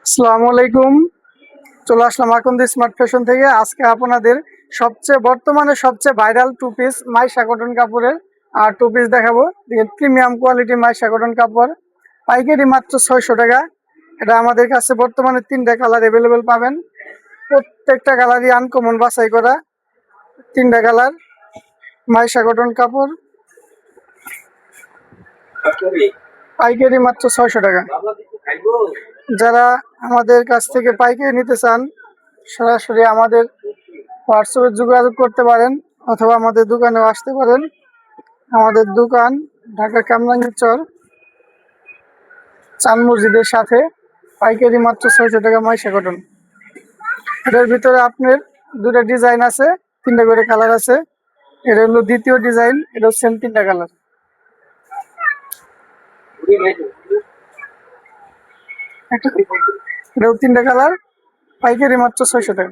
আসসালামু আলাইকুম। চলে আসলাম আকন্দ স্মার্ট ফ্যাশন থেকে। আজকে আপনাদের বর্তমানে সবচেয়ে viral two piece Maisha cotton কাপড়ের টু পিস দেখাবো। প্রিমিয়াম কোয়ালিটি মাইশা কটন কাপড়, পাইকারি মাত্র 600 টাকা। এটা আমাদের কাছে বর্তমানে 3টা কালার অ্যাভেলেবেল পাবেন। প্রত্যেকটা কালারই আনকমন বাছাই করা, 3টা কালার মাইশা কটন কাপড়, পাইকারি মাত্র 600 টাকা। যারা আমাদের কাছ থেকে পাইকারি নিতে চান সরাসরি আমাদের হোয়াটসঅ্যাপে যোগাযোগ করতে পারেন অথবা আমাদের দোকানেও আসতে পারেন। আমাদের দোকান ঢাকা কামরাঙ্গীরচর চান মসজিদের সাথে। পাইকারি মাত্র 600 টাকা মাইশা কটন। এটার ভিতরে আপনার 2টা ডিজাইন আছে, 3টা করে কালার আছে। এটা হলো দ্বিতীয় ডিজাইন, এটা সেম 3টা কালার। এটাও 3টা কালার, পাইকারি মাত্র 600 টাকা।